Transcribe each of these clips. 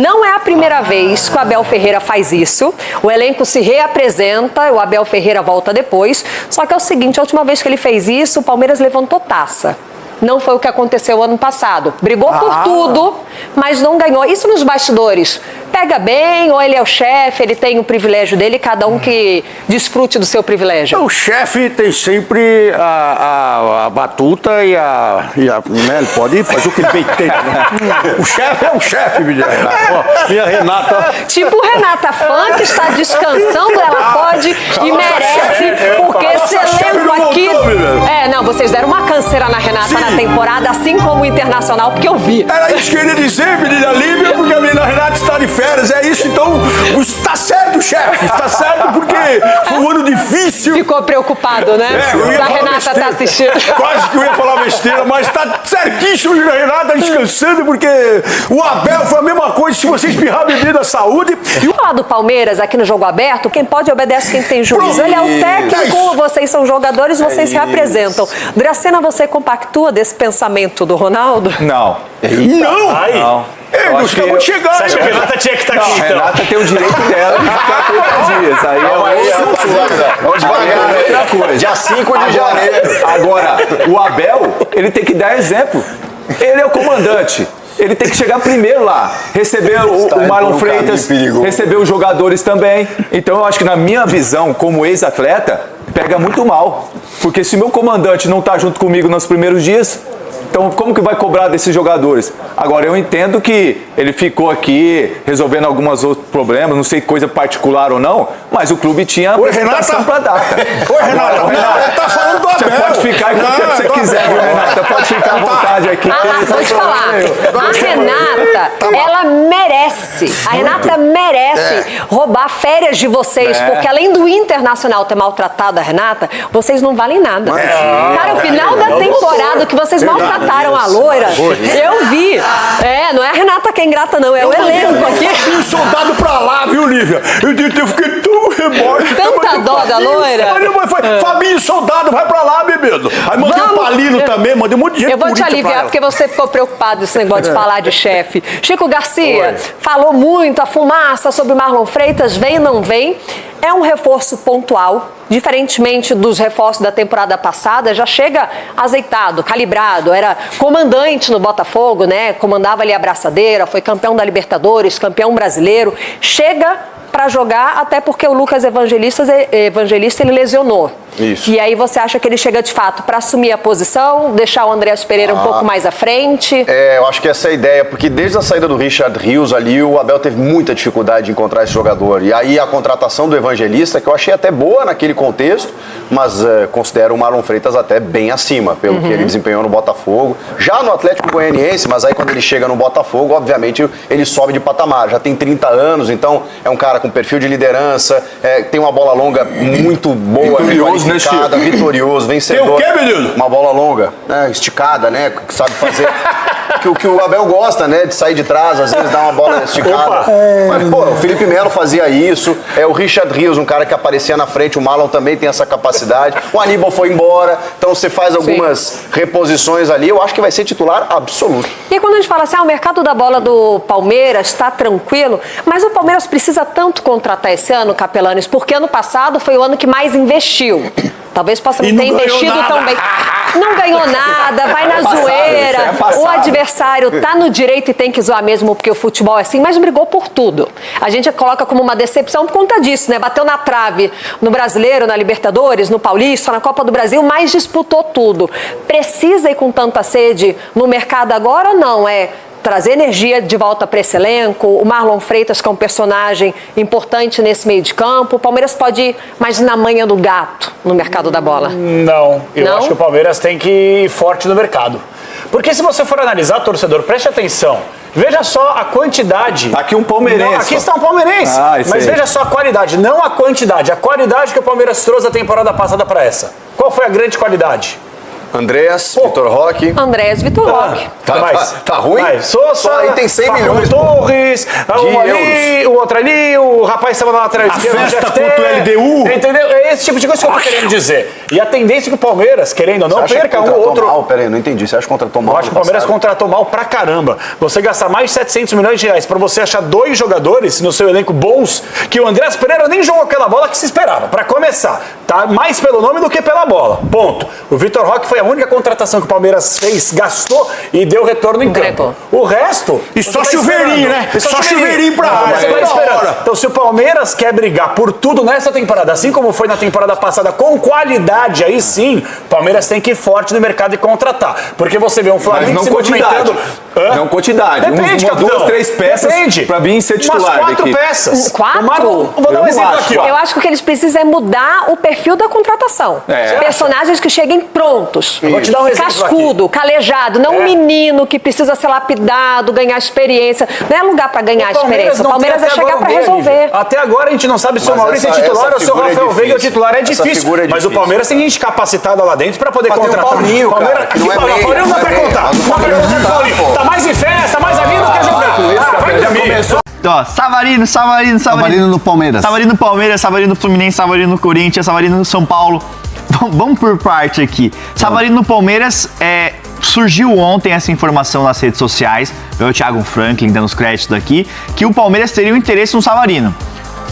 Não é a primeira vez que o Abel Ferreira faz isso. O elenco se reapresenta, o Abel Ferreira volta depois. Só que é o seguinte, a última vez que ele fez isso, o Palmeiras levantou taça. Não foi o que aconteceu ano passado. Brigou por tudo, mas não ganhou. Isso nos bastidores. Pega bem, ou ele é o chefe, ele tem o privilégio dele, cada um que desfrute do seu privilégio. O chefe tem sempre a batuta e né, ele pode fazer o que ele bem entende, né? O chefe é o chefe, minha Renata. E a Renata... Tipo Renata Fã, que está descansando, ela pode e merece, porque esse elenco aqui... Não, vocês deram uma canseira na Renata na temporada, assim como o Internacional, porque eu vi. Era isso que eu queria dizer, menina Lívia, porque a menina Renata está de férias, é isso, então está certo, chefe, está certo, porque foi um ano difícil. Ficou preocupado, né? A Renata tá assistindo. Quase que eu ia falar besteira, mas está certíssimo, a Renata descansando, porque o Abel foi a mesma coisa, se você espirrar bebida, saúde. Vamos falar do Palmeiras aqui no Jogo Aberto, quem pode obedece quem tem juízo. Ele é o técnico, vocês são jogadores, vocês se representam. Dracena, você compactua desse pensamento do Ronaldo? Não. Não. Nós acabamos de chegar. Você acha que a Renata tinha que estar aqui, então? A Renata tem o direito dela de ficar 30 dias. Aí Vamos devagar, outra coisa. Dia 5 de janeiro. Agora, o Abel, ele tem que dar exemplo. Ele é o comandante. Ele tem que chegar primeiro lá, receber o Marlon Freitas, receber os jogadores também. Então eu acho que na minha visão, como ex-atleta, pega muito mal. Porque se meu comandante não está junto comigo nos primeiros dias, então como que vai cobrar desses jogadores? Agora eu entendo que ele ficou aqui resolvendo alguns outros problemas, não sei coisa particular ou não, mas o clube tinha apresentação para data. Oi, Renata, tá falando do Abel. Você pode ficar quanto tempo você quiser, viu, Renata? Pode ficar à vontade aqui. Vou te falar, a Renata, ela merece, a Renata merece roubar férias de vocês, porque além do Internacional ter maltratado a Renata, vocês não valem nada. Cara, o final da temporada que vocês maltrataram a loira, eu vi. Não é a Renata que é ingrata, não, é o elenco aqui. Fabinho Soldado pra lá, viu, Lívia? Eu fiquei tão rebote. Tanta dó da loira. Fabinho Soldado, vai pra lá, bebedo. Aí mandei o Palino também, mandei um monte de gente. Eu vou te aliviar, porque você ficou preocupado nesse negócio de falar de chefe. Chico Garcia falou muito, a fumaça sobre Marlon Freitas, vem ou não vem? É um reforço pontual, diferentemente dos reforços da temporada passada, já chega azeitado, calibrado, era comandante no Botafogo, né? Comandava ali a braçadeira, foi campeão da Libertadores, campeão brasileiro, chega para jogar, até porque o Lucas Evangelista ele lesionou. Isso. E aí você acha que ele chega de fato para assumir a posição, deixar o Andreas Pereira um pouco mais à frente? Eu acho que essa é a ideia, porque desde a saída do Richard Rios ali, o Abel teve muita dificuldade de encontrar esse jogador. E aí a contratação do Evangelista, que eu achei até boa naquele contexto, mas considero o Marlon Freitas até bem acima, pelo que ele desempenhou no Botafogo. Já no Atlético Goianiense, mas aí quando ele chega no Botafogo, obviamente ele sobe de patamar. Já tem 30 anos, então é um cara com perfil de liderança, tem uma bola longa muito boa, qualificada, vitorioso, vencedor. Tem o quê, menino? Uma bola longa, né, esticada, né, que sabe fazer... que o Abel gosta, né, de sair de trás, às vezes dar uma bola esticada. Mas, pô, o Felipe Melo fazia isso, o Richard Rios, um cara que aparecia na frente, o Marlon também tem essa capacidade, o Aníbal foi embora, então você faz algumas reposições ali, eu acho que vai ser titular absoluto. E quando a gente fala assim, o mercado da bola do Palmeiras está tranquilo, mas o Palmeiras precisa tanto contratar esse ano, Capelanes, porque ano passado foi o ano que mais investiu. Talvez possa não ter investido tão bem. Não ganhou nada, vai na zoeira. O adversário tá no direito e tem que zoar mesmo, porque o futebol é assim, mas brigou por tudo. A gente coloca como uma decepção por conta disso, né? Bateu na trave no Brasileiro, na Libertadores, no Paulista, na Copa do Brasil, mas disputou tudo. Precisa ir com tanta sede no mercado agora ou não? Trazer energia de volta para esse elenco, o Marlon Freitas, que é um personagem importante nesse meio de campo. O Palmeiras pode ir mais na manha do gato no mercado da bola? Não, eu acho que o Palmeiras tem que ir forte no mercado. Porque se você for analisar, torcedor, preste atenção. Veja só a quantidade. Aqui um palmeirense. Não, aqui está um palmeirense. Mas veja só a qualidade, não a quantidade. A qualidade que o Palmeiras trouxe a temporada passada para essa. Qual foi a grande qualidade? Andréas, Vitor Roque. Andréas, Vitor Roque. Tá ruim? Sousa, Só aí tem 100 Facundo milhões Torres, um ali, euros. o outro ali, o rapaz estava na lateral esquerda. festa GFT, contra o LDU. Entendeu? É esse tipo de coisa que eu tô querendo dizer. E a tendência é que o Palmeiras, querendo ou não, perca um ou outro. Mal? Pera aí, não entendi. Você acha que contratou mal? Eu acho que o Palmeiras contratou mal pra caramba. Você gastar mais de 700 milhões de reais pra você achar 2 jogadores no seu elenco bons, que o Andrés Pereira nem jogou aquela bola que se esperava, pra começar. Tá mais pelo nome do que pela bola. Ponto. O Vitor Roque foi a única contratação que o Palmeiras fez, gastou e deu retorno em campo. O resto... E só chuveirinho, né? Só chuveirinho pra área. Você vai esperando. Então, se o Palmeiras quer brigar por tudo nessa temporada, assim como foi na temporada passada, com qualidade, aí sim, o Palmeiras tem que ir forte no mercado e contratar. Porque você vê um Flamengo Mas não se quantidade. movimentando... Não quantidade. Depende, Uma, 2, 3 peças Depende. pra vir ser titular. Umas 4 daqui. peças. 4? Vou dar um exemplo aqui, ó. Eu acho que o que eles precisam é mudar o perfil da contratação. Personagens que cheguem prontos. Eu vou te dar um exemplo Cascudo, calejado, não um menino que precisa ser lapidado, ganhar experiência. Não é lugar pra ganhar experiência. O Palmeiras é chegar pra resolver. Até agora a gente não sabe se o Maurício é titular ou se o Rafael Veiga é o titular. É difícil. Mas o Palmeiras tem gente capacitada lá dentro pra poder contratar. o Paulinho, cara, que não é meio. Paulinho não dá pra contar. Tá mais em festa, mais ali do que jogar. Vai dormir. Ó, Savarino. Savarino no Palmeiras. Savarino no Palmeiras, Savarino no Fluminense, Savarino no Corinthians, Savarino no São Paulo. Vamos por parte aqui. Savarino no Palmeiras, surgiu ontem essa informação nas redes sociais, o Thiago Franklin dando os créditos daqui, que o Palmeiras teria um interesse no Savarino.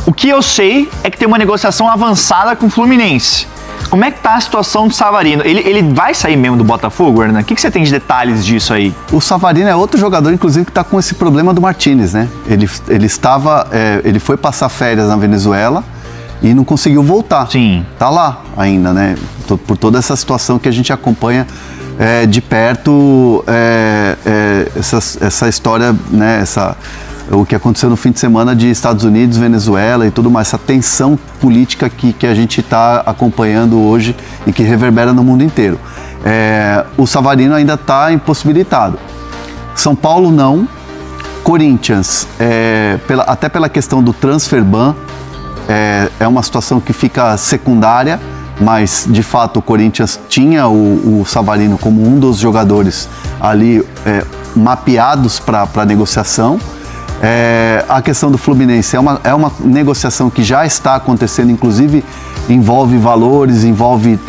O que eu sei é que tem uma negociação avançada com o Fluminense. Como é que tá a situação do Savarino? Ele vai sair mesmo do Botafogo, Hernan? O que você tem de detalhes disso aí? O Savarino é outro jogador, inclusive, que está com esse problema do Martínez, né? Ele foi passar férias na Venezuela e não conseguiu voltar. Sim. Tá lá ainda, né? Por toda essa situação que a gente acompanha de perto, essa história, né? O que aconteceu no fim de semana de Estados Unidos, Venezuela e tudo mais, essa tensão política que a gente está acompanhando hoje e que reverbera no mundo inteiro. O Savarino ainda está impossibilitado. São Paulo não. Corinthians, até pela questão do transfer ban, é uma situação que fica secundária, mas de fato o Corinthians tinha o Savarino como um dos jogadores ali mapeados para negociação. A questão do Fluminense é uma negociação que já está acontecendo, inclusive envolve valores, envolve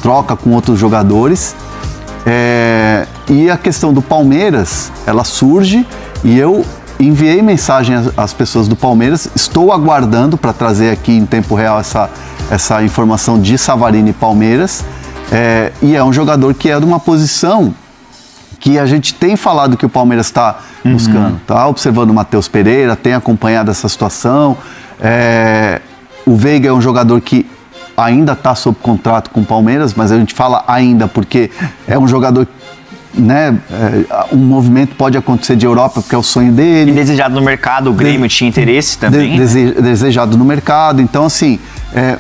troca com outros jogadores. E a questão do Palmeiras, ela surge e eu enviei mensagem às pessoas do Palmeiras, estou aguardando para trazer aqui em tempo real essa informação de Savarino e Palmeiras. E é um jogador que é de uma posição que a gente tem falado que o Palmeiras está buscando, tá observando o Matheus Pereira, tem acompanhado essa situação. O Veiga é um jogador que ainda está sob contrato com o Palmeiras, mas a gente fala ainda porque é um jogador, né? Um movimento pode acontecer de Europa porque é o sonho dele. E desejado no mercado, o Grêmio tinha interesse também. Desejado no mercado, então assim,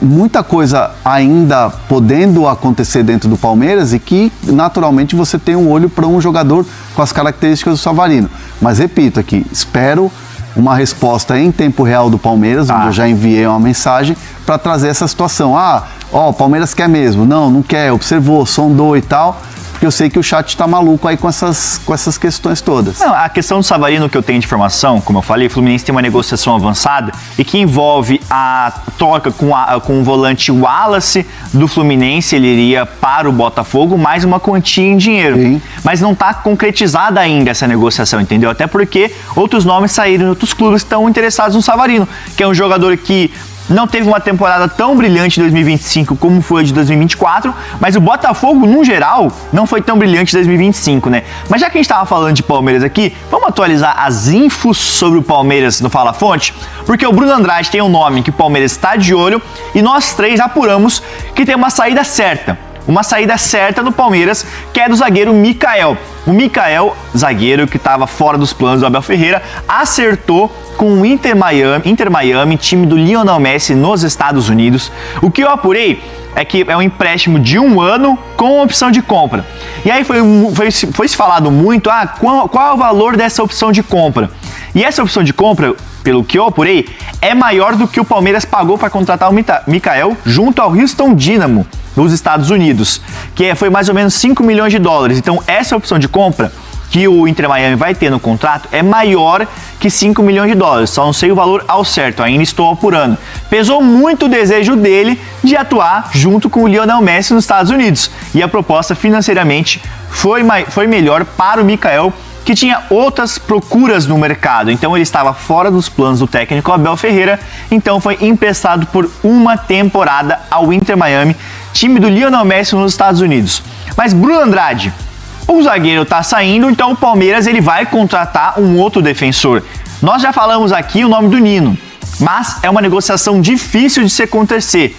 muita coisa ainda podendo acontecer dentro do Palmeiras e que naturalmente você tem um olho para um jogador com as características do Savarino. Mas repito aqui, espero uma resposta em tempo real do Palmeiras, onde eu já enviei uma mensagem para trazer essa situação. O Palmeiras quer mesmo, não quer, observou, sondou e tal. Porque eu sei que o chat tá maluco aí com essas questões todas. Não, a questão do Savarino que eu tenho de informação, como eu falei, o Fluminense tem uma negociação avançada e que envolve a troca com o volante Wallace do Fluminense, ele iria para o Botafogo, mais uma quantia em dinheiro. Sim. Mas não tá concretizada ainda essa negociação, entendeu? Até porque outros nomes saíram, outros clubes estão interessados no Savarino, que é um jogador que não teve uma temporada tão brilhante em 2025 como foi a de 2024, mas o Botafogo, no geral, não foi tão brilhante em 2025, né? Mas já que a gente estava falando de Palmeiras aqui, vamos atualizar as infos sobre o Palmeiras no Fala Fonte? Porque o Bruno Andrade tem um nome que o Palmeiras está de olho e nós três apuramos que tem uma saída certa. Uma saída certa no Palmeiras, que é do zagueiro Mikael. O Mikael, zagueiro que estava fora dos planos do Abel Ferreira, acertou com o Inter Miami, time do Lionel Messi nos Estados Unidos. O que eu apurei é que é um empréstimo de 1 ano com opção de compra. E aí foi se falado muito, qual é o valor dessa opção de compra? E essa opção de compra, pelo que eu apurei, é maior do que o Palmeiras pagou para contratar o Mikael junto ao Houston Dynamo. dos Estados Unidos, que foi mais ou menos 5 milhões de dólares. Então, essa opção de compra que o Inter Miami vai ter no contrato é maior que 5 milhões de dólares. Só não sei o valor ao certo, ainda estou apurando. Pesou muito o desejo dele de atuar junto com o Lionel Messi nos Estados Unidos. E a proposta financeiramente foi melhor para o Mikael, que tinha outras procuras no mercado. Então ele estava fora dos planos do técnico Abel Ferreira. Então foi emprestado por uma temporada ao Inter Miami, time do Lionel Messi nos Estados Unidos. Mas Bruno Andrade, o zagueiro está saindo, então o Palmeiras ele vai contratar um outro defensor. Nós já falamos aqui o nome do Nino, mas é uma negociação difícil de se acontecer.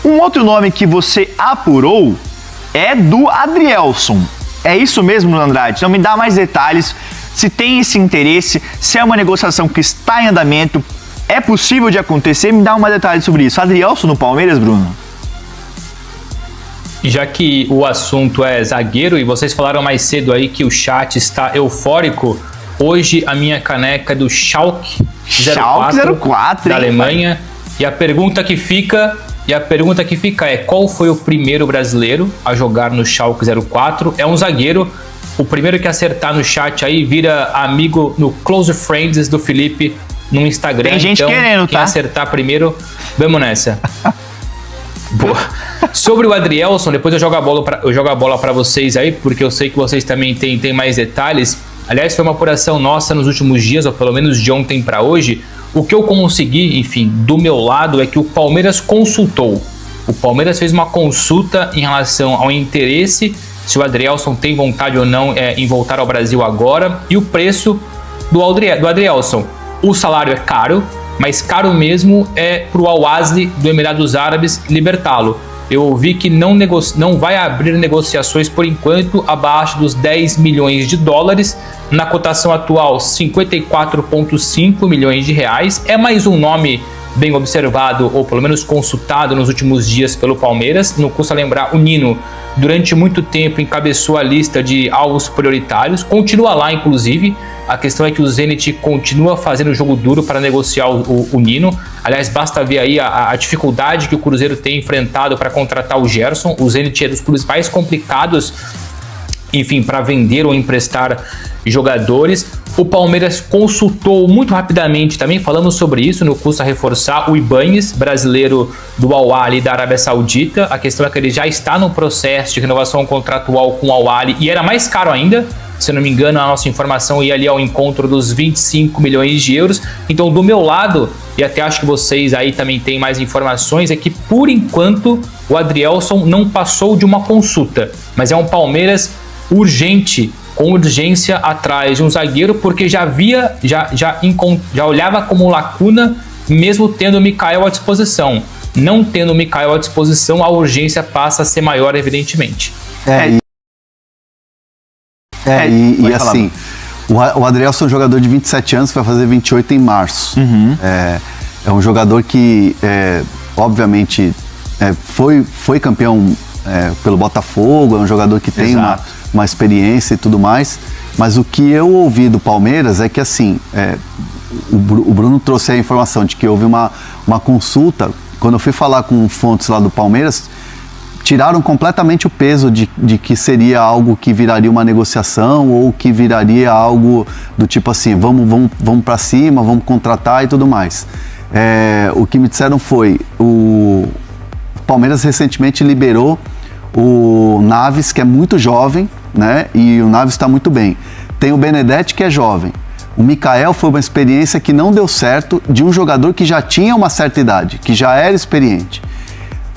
Um outro nome que você apurou é do Adrielson. É isso mesmo, Bruno Andrade? Então me dá mais detalhes, se tem esse interesse, se é uma negociação que está em andamento, é possível de acontecer, me dá mais detalhes sobre isso. Adrielson no Palmeiras, Bruno? Já que o assunto é zagueiro e vocês falaram mais cedo aí que o chat está eufórico, hoje a minha caneca é do Schalke 04 da Alemanha. E a pergunta que fica é: qual foi o primeiro brasileiro a jogar no Schalke 04? É um zagueiro. O primeiro que acertar no chat aí vira amigo no Close Friends do Felipe no Instagram. Tem gente então, querendo, quem tá? acertar primeiro, vamos nessa. Boa. Sobre o Adrielson, depois eu jogo a bola para vocês aí, porque eu sei que vocês também têm mais detalhes. Aliás, foi uma apuração nossa nos últimos dias, ou pelo menos de ontem para hoje. O que eu consegui, enfim, do meu lado, é que o Palmeiras consultou. O Palmeiras fez uma consulta em relação ao interesse, se o Adrielson tem vontade ou não em voltar ao Brasil agora, e o preço do Adrielson. O salário é caro, mas caro mesmo é para o Al-Ahly do Emirados Árabes libertá-lo. Eu ouvi que não vai abrir negociações por enquanto abaixo dos 10 milhões de dólares. Na cotação atual, 54,5 milhões de reais. É mais um nome bem observado, ou pelo menos consultado nos últimos dias pelo Palmeiras. Não custa lembrar, o Nino, durante muito tempo, encabeçou a lista de alvos prioritários. Continua lá, inclusive. A questão é que o Zenit continua fazendo jogo duro para negociar o Nino. Aliás, basta ver aí a dificuldade que o Cruzeiro tem enfrentado para contratar o Gerson. O Zenit é dos clubes mais complicados, enfim, para vender ou emprestar jogadores. O Palmeiras consultou muito rapidamente, também falamos sobre isso, não custa reforçar, o Ibañez, brasileiro do Al-Ahly da Arábia Saudita. A questão é que ele já está no processo de renovação contratual com o Al-Ahly e era mais caro ainda. Se eu não me engano, a nossa informação ia ali ao encontro dos 25 milhões de euros. Então, do meu lado, e até acho que vocês aí também têm mais informações, é que, por enquanto, o Adrielson não passou de uma consulta. Mas é um Palmeiras urgente, com urgência atrás de um zagueiro, porque já olhava como lacuna, mesmo tendo o Mikael à disposição. Não tendo o Mikael à disposição, a urgência passa a ser maior, evidentemente. E assim, o Adrielson é um jogador de 27 anos, vai fazer 28 em março. É um jogador que, obviamente, foi campeão pelo Botafogo, é um jogador que tem uma experiência e tudo mais. Mas o que eu ouvi do Palmeiras é que, assim, o Bruno trouxe a informação de que houve uma consulta. Quando eu fui falar com fontes lá do Palmeiras, tiraram completamente o peso de que seria algo que viraria uma negociação ou que viraria algo do tipo assim, vamos para cima, vamos contratar e tudo mais. O que me disseram foi, o Palmeiras recentemente liberou o Naves, que é muito jovem, né? E o Naves está muito bem. Tem o Benedetti, que é jovem. O Mikael foi uma experiência que não deu certo de um jogador que já tinha uma certa idade, que já era experiente.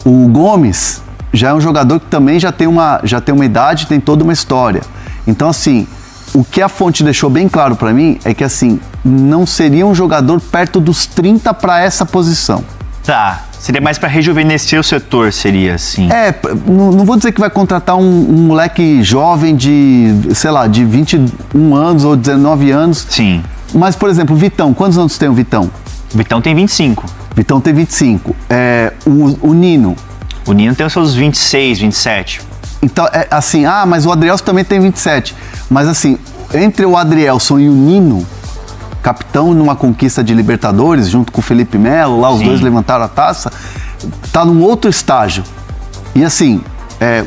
O Gomes já é um jogador que também já tem uma idade, tem toda uma história. Então, assim, o que a fonte deixou bem claro para mim é que, assim, não seria um jogador perto dos 30 para essa posição. Tá, seria mais para rejuvenescer o setor, seria assim. Não vou dizer que vai contratar um moleque jovem de, sei lá, de 21 anos ou 19 anos. Sim. Mas, por exemplo, o Vitão, quantos anos tem o Vitão? O Vitão tem 25. Vitão tem 25. O Nino. O Nino tem os seus 26, 27. Então, assim, mas o Adrielson também tem 27. Mas, assim, entre o Adrielson e o Nino, capitão numa conquista de Libertadores, junto com o Felipe Melo, lá os dois levantaram a taça, tá num outro estágio. E assim,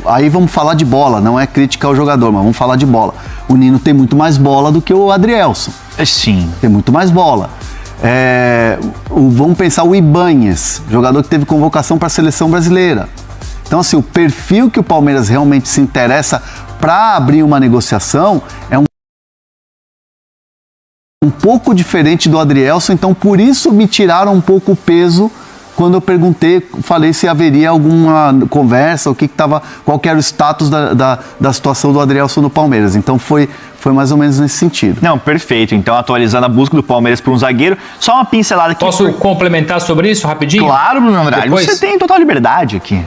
aí vamos falar de bola, não é crítica ao jogador, mas vamos falar de bola. O Nino tem muito mais bola do que o Adrielson. Sim. Tem muito mais bola. Vamos pensar o Ibanez, jogador que teve convocação para a seleção brasileira. Então, assim, o perfil que o Palmeiras realmente se interessa para abrir uma negociação é um pouco diferente do Adrielson, então por isso me tiraram um pouco o peso quando eu falei se haveria alguma conversa, qual que era o status da situação do Adrielson no Palmeiras. Então foi mais ou menos nesse sentido. Não, perfeito. Então, atualizando a busca do Palmeiras por um zagueiro, só uma pincelada aqui. Posso complementar sobre isso rapidinho? Claro, Bruno Andrade. Depois? Você tem total liberdade aqui.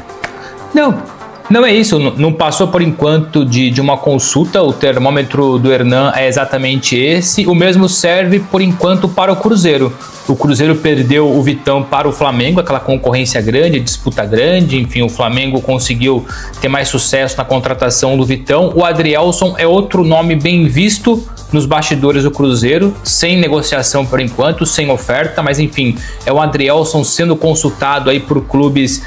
Não é isso, não passou por enquanto de uma consulta, o termômetro do Hernan é exatamente esse, o mesmo serve por enquanto para o Cruzeiro. O Cruzeiro perdeu o Vitão para o Flamengo, aquela concorrência grande, disputa grande, enfim, o Flamengo conseguiu ter mais sucesso na contratação do Vitão. O Adrielson é outro nome bem visto nos bastidores do Cruzeiro, sem negociação por enquanto, sem oferta, mas enfim, é o Adrielson sendo consultado aí por clubes